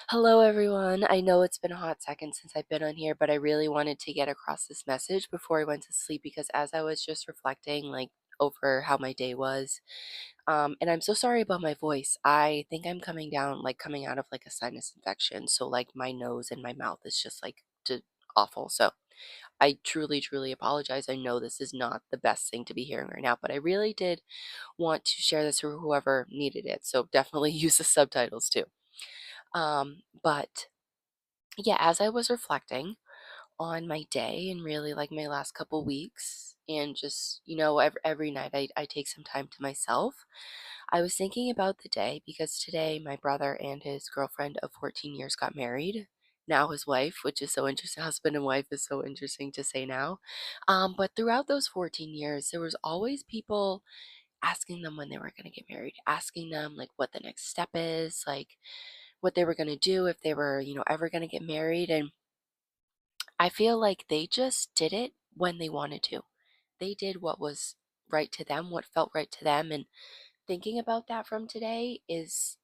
Hello, everyone. I know it's been a hot second since I've been on here, but I really wanted to get across this message before I went to sleep because as I was just reflecting, over how my day was, and I'm so sorry about my voice. I think I'm coming out of like a sinus infection. So, like, my nose and my mouth is just awful. So, I truly, truly apologize. I know this is not the best thing to be hearing right now, but I really did want to share this for whoever needed it. So, definitely use the subtitles too. But yeah, as I was reflecting on my day and really like my last couple weeks, and just, every night I take some time to myself, I was thinking about the day because today my brother and his girlfriend of 14 years got married. Now his wife, which is so interesting, husband and wife is so interesting to say now. But throughout those 14 years, there was always people asking them when they were going to get married, asking them like what the next step is, like what they were going to do if they were, ever going to get married. And I feel like they just did it when they wanted to. They did what was right to them, what felt right to them. And thinking about that from today is,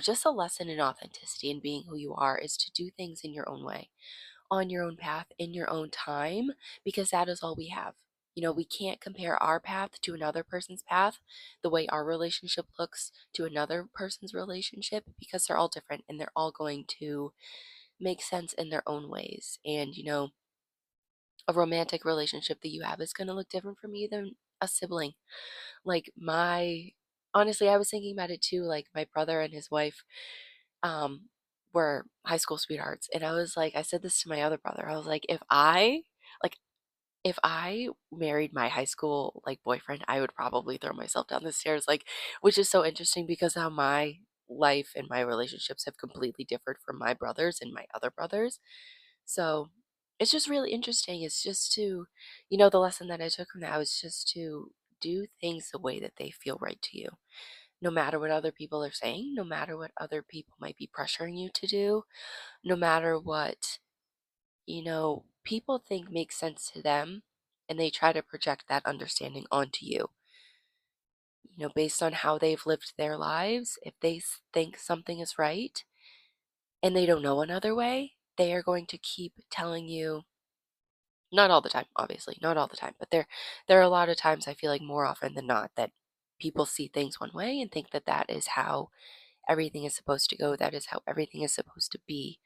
just a lesson in authenticity and being who you are is to do things in your own way, on your own path, in your own time, because that is all we have. We can't compare our path to another person's path, the way our relationship looks to another person's relationship, because they're all different and they're all going to make sense in their own ways. And, a romantic relationship that you have is going to look different for me than a sibling. Like honestly, I was thinking about it too. Like my brother and his wife, um, were high school sweethearts. And I was like, I said this to my other brother. I was like, like, if I married my high school like boyfriend, I would probably throw myself down the stairs. Like, which is so interesting because how my life and my relationships have completely differed from my brothers and my other brothers. So it's just really interesting. It's just to, the lesson that I took from that was just to do things the way that they feel right to you, no matter what other people are saying, no matter what other people might be pressuring you to do, no matter what, people think makes sense to them, and they try to project that understanding onto you. Based on how they've lived their lives, if they think something is right and they don't know another way, they are going to keep telling you. Not all the time, obviously, not all the time, but there are a lot of times I feel like more often than not that people see things one way and think that that is how everything is supposed to go, that is how everything is supposed to be.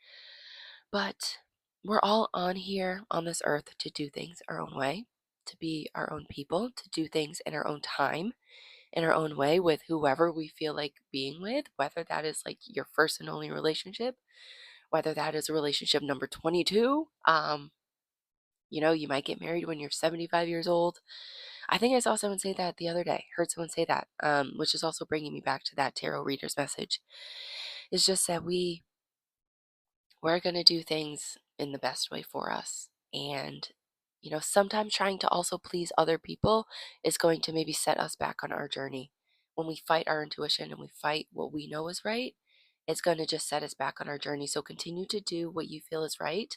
But we're all on here on this earth to do things our own way, to be our own people, to do things in our own time, in our own way with whoever we feel like being with, whether that is like your first and only relationship, whether that is a relationship number 22. You might get married when you're 75 years old. I think I saw someone say that the other day, heard someone say that, which is also bringing me back to that tarot reader's message. It's just that we're going to do things in the best way for us. And, sometimes trying to also please other people is going to maybe set us back on our journey. When we fight our intuition and we fight what we know is right, it's going to just set us back on our journey. So continue to do what you feel is right.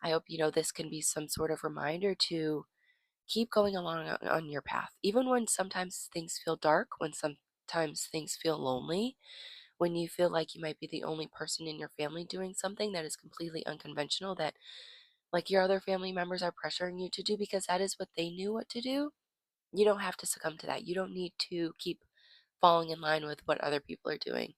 I hope, this can be some sort of reminder to keep going along on your path. Even when sometimes things feel dark, when sometimes things feel lonely, when you feel like you might be the only person in your family doing something that is completely unconventional, that like your other family members are pressuring you to do because that is what they knew what to do. You don't have to succumb to that. You don't need to keep falling in line with what other people are doing.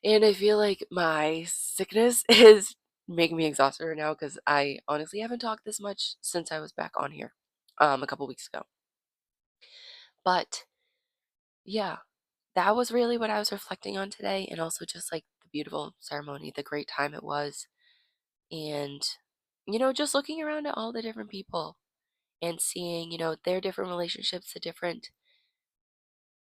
And I feel like my sickness is making me exhausted right now because I honestly haven't talked this much since I was back on here a couple weeks ago. But yeah, that was really what I was reflecting on today, and also just like the beautiful ceremony, the great time it was, and just looking around at all the different people and seeing, their different relationships, the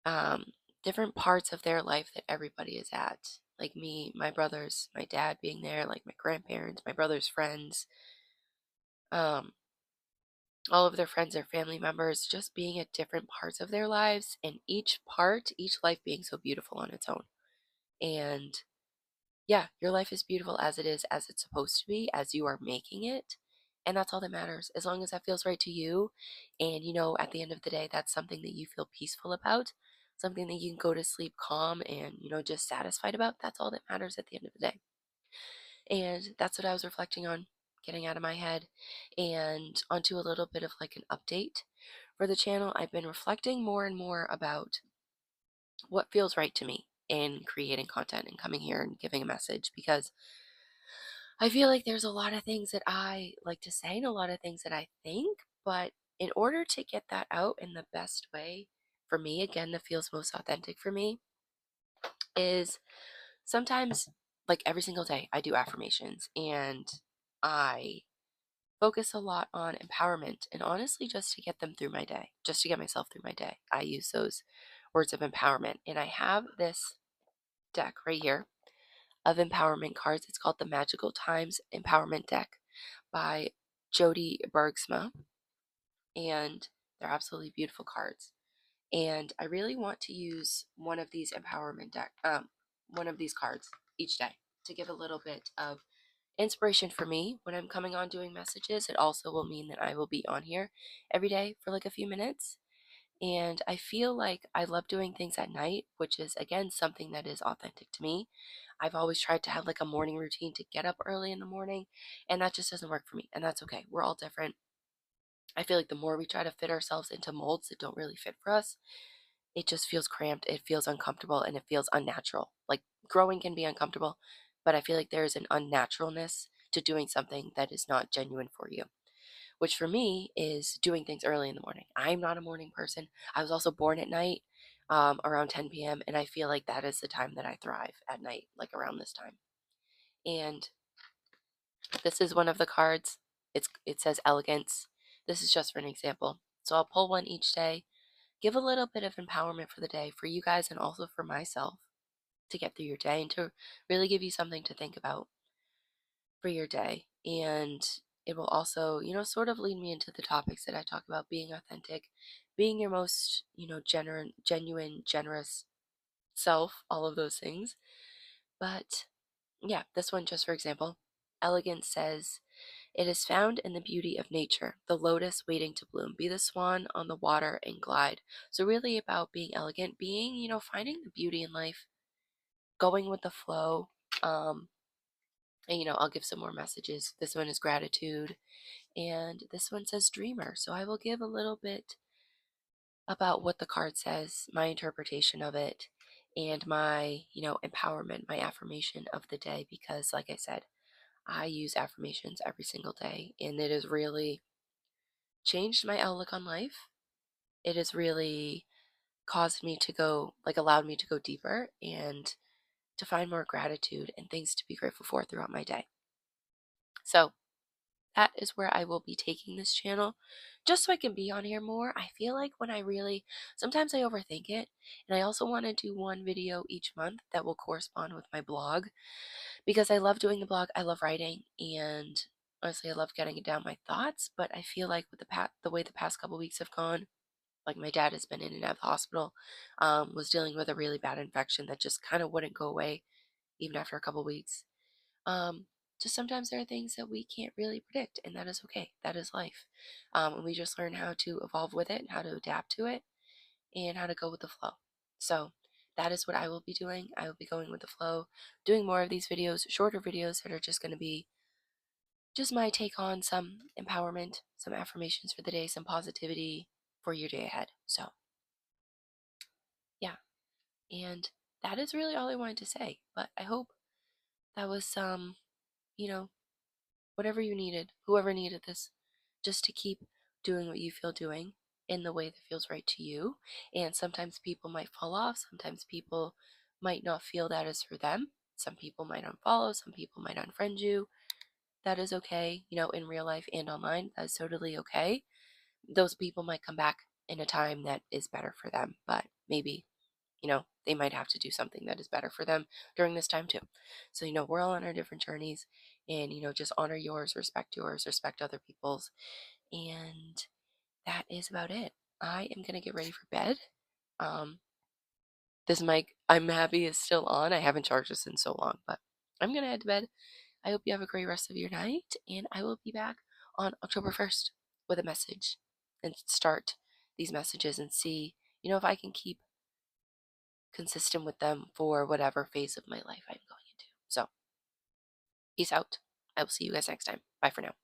um different parts of their life that everybody is at. Like me, my brothers, my dad being there, like my grandparents, my brother's friends, um, all of their friends or family members, just being at different parts of their lives, and each life being so beautiful on its own. And yeah, your life is beautiful as it is, as it's supposed to be, as you are making it. And that's all that matters. As long as that feels right to you. And, at the end of the day, that's something that you feel peaceful about, something that you can go to sleep calm and, just satisfied about. That's all that matters at the end of the day. And that's what I was reflecting on, getting out of my head and onto a little bit of like an update for the channel. I've been reflecting more and more about what feels right to me in creating content and coming here and giving a message, because I feel like there's a lot of things that I like to say and a lot of things that I think, but in order to get that out in the best way for me, again, that feels most authentic for me, is sometimes, like every single day, I do affirmations and I focus a lot on empowerment and honestly just to get them through my day, just to get myself through my day. I use those words of empowerment. And I have this deck right here of empowerment cards. It's called the Magical Times Empowerment Deck by Jody Bergsma. And they're absolutely beautiful cards. And I really want to use one of these cards each day to give a little bit of inspiration for me when I'm coming on doing messages. It also will mean that I will be on here every day for like a few minutes. And I feel like I love doing things at night, which is again something that is authentic to me. I've always tried to have like a morning routine to get up early in the morning, and that just doesn't work for me. And that's okay. We're all different. I feel like the more we try to fit ourselves into molds that don't really fit for us, it just feels cramped, it feels uncomfortable, and it feels unnatural. Like growing can be uncomfortable, but I feel like there is an unnaturalness to doing something that is not genuine for you, which for me is doing things early in the morning. I'm not a morning person. I was also born at night, around 10 p.m., and I feel like that is the time that I thrive at night, like around this time. And this is one of the cards. It says elegance. This is just for an example. So I'll pull one each day, give a little bit of empowerment for the day for you guys and also for myself to get through your day and to really give you something to think about for your day. And it will also, sort of lead me into the topics that I talk about: being authentic, being your most, genuine, generous self, all of those things. But yeah, this one, just for example, elegance says, "It is found in the beauty of nature, the lotus waiting to bloom. Be the swan on the water and glide." So really about being elegant, being, finding the beauty in life, going with the flow. And I'll give some more messages. This one is gratitude, and this one says dreamer. So I will give a little bit about what the card says, my interpretation of it, and my, empowerment, my affirmation of the day, because like I said, I use affirmations every single day, and it has really changed my outlook on life. It has really caused me to go, like, allowed me to go deeper and to find more gratitude and things to be grateful for throughout my day. So, that is where I will be taking this channel, just so I can be on here more. I feel like when I really, sometimes I overthink it, and I also want to do one video each month that will correspond with my blog, because I love doing the blog, I love writing, and honestly, I love getting down my thoughts. But I feel like with the way the past couple weeks have gone, like my dad has been in and out of the hospital, was dealing with a really bad infection that just kind of wouldn't go away even after a couple weeks. Um, just sometimes there are things that we can't really predict, and that is okay. That is life. And we just learn how to evolve with it and how to adapt to it and how to go with the flow. So that is what I will be doing. I will be going with the flow, doing more of these videos, shorter videos that are just going to be just my take on some empowerment, some affirmations for the day, some positivity for your day ahead. So, yeah. And that is really all I wanted to say. But I hope that was some, you know, whatever you needed, whoever needed this, just to keep doing what you feel doing in the way that feels right to you. And sometimes people might fall off, sometimes people might not feel that is for them. Some people might unfollow, some people might unfriend you. That is okay, in real life and online. That's totally okay. Those people might come back in a time that is better for them, but maybe, they might have to do something that is better for them during this time too. So, we're all on our different journeys, and, just honor yours, respect other people's. And that is about it. I am going to get ready for bed. Um, this mic, I'm happy, is still on. I haven't charged this in so long, but I'm going to head to bed. I hope you have a great rest of your night, and I will be back on October 1st with a message and start these messages and see, if I can keep consistent with them for whatever phase of my life I'm going into. So, Peace out. I will see you guys next time. Bye for now.